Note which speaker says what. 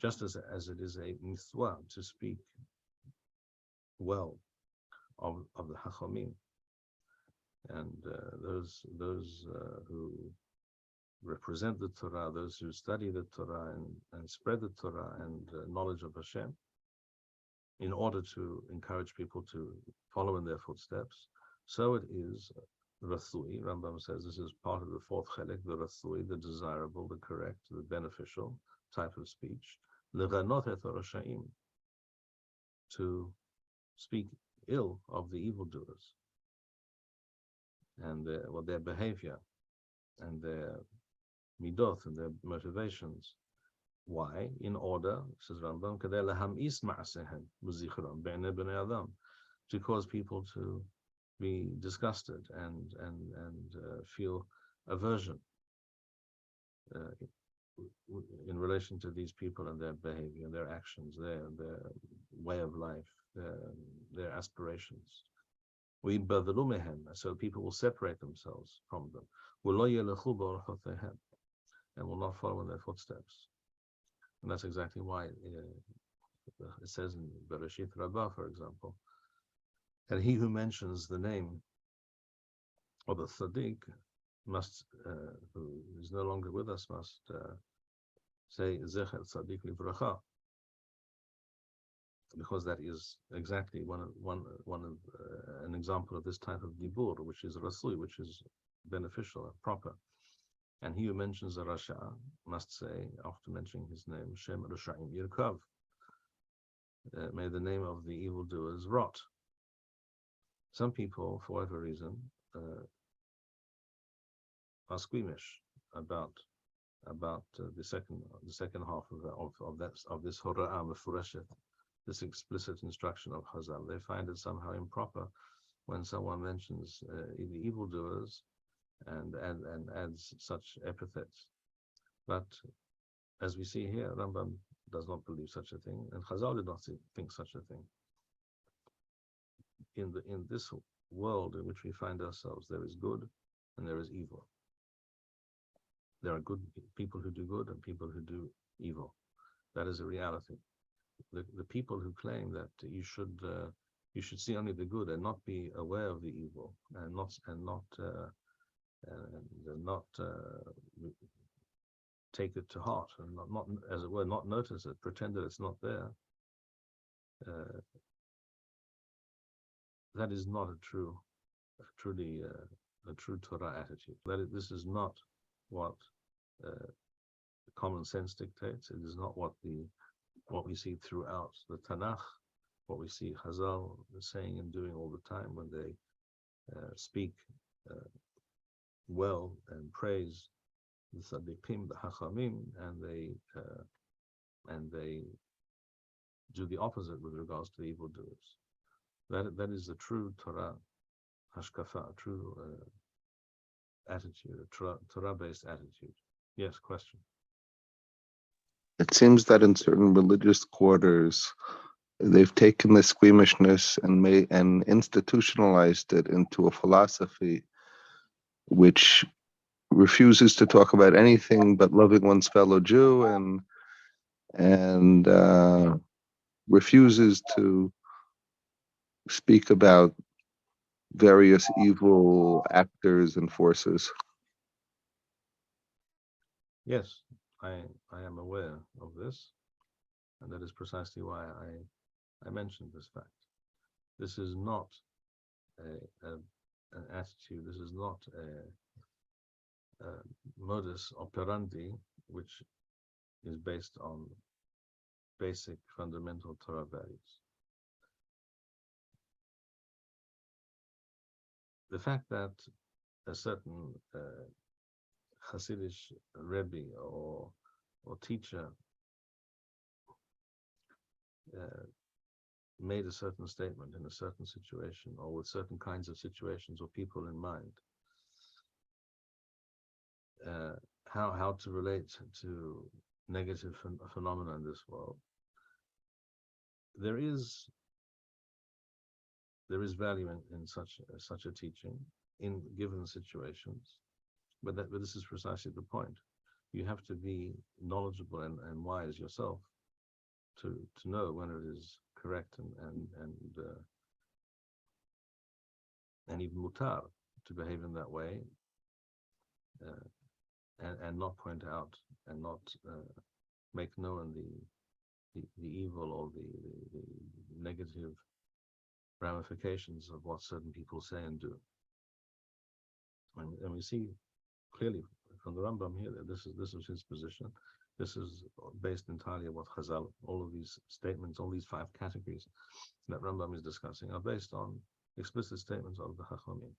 Speaker 1: just as it is a mitzvah to speak well of the Chachamim, and those who represent the Torah, those who study the Torah and spread the Torah and knowledge of Hashem, in order to encourage people to follow in their footsteps. So it is Rathui. Rambam says this is part of the fourth chelik, the Rathui, the desirable, the correct, the beneficial type of speech. L'ganot et Reshaim, to speak ill of the evildoers and their behavior and their midot and their motivations. Why? In order, says Rambam, to cause people to be disgusted and feel aversion in relation to these people and their behavior, their actions, their way of life, their aspirations. So people will separate themselves from them and will not follow in their footsteps. And that's exactly why it says in Bereshit Rabbah, for example, that he who mentions the name of a tzaddik must, who is no longer with us, must say Zecher Tzaddik Livracha, because that is exactly one of an example of this type of dibur, which is rasui, which is beneficial and proper. And he who mentions a Rasha must say, after mentioning his name, Shem Reshaim Yirkav. May the name of the evildoers rot. Some people, for whatever reason, are squeamish about the second half of this Hora'ah Mefureshet, this explicit instruction of Chazal. They find it somehow improper when someone mentions the evildoers and adds such epithets. But as we see here, Rambam does not believe such a thing, and Chazal did not think such a thing. In this world in which we find ourselves, there is good and there is evil. There are good people who do good and people who do evil. That is a reality. The people who claim that you should see only the good and not be aware of the evil and not take it to heart and not as it were, not notice it, pretend that it's not there. That is not a true Torah attitude. This is not what common sense dictates. It is not what we see throughout the Tanakh, what we see Chazal saying and doing all the time when they speak well and praise the Tzaddikim, the Hachamim, and they do the opposite with regards to the evildoers. That is the true Torah hashkafa, a true attitude, a Torah-based attitude. Yes, question.
Speaker 2: It seems that in certain religious quarters, they've taken the squeamishness and institutionalized it into a philosophy which refuses to talk about anything but loving one's fellow Jew and refuses to speak about various evil actors and forces.
Speaker 1: Yes, I am aware of this, and that is precisely why I mentioned this fact. This is not an attitude, this is not a modus operandi which is based on basic fundamental Torah values. The fact that a certain Hasidic Rebbe or teacher made a certain statement in a certain situation or with certain kinds of situations or people in mind, how to relate to negative phenomena in this world. There is value in such a teaching in given situations, but this is precisely the point. You have to be knowledgeable and wise yourself to know when it is correct and even mutar to behave in that way, and not point out and not make known the evil or the negative ramifications of what certain people say and do. And we see clearly from the Rambam here that this is his position. This is based entirely on what Chazal, all of these statements, all these 5 categories that Rambam is discussing are based on explicit statements of the Chachamim.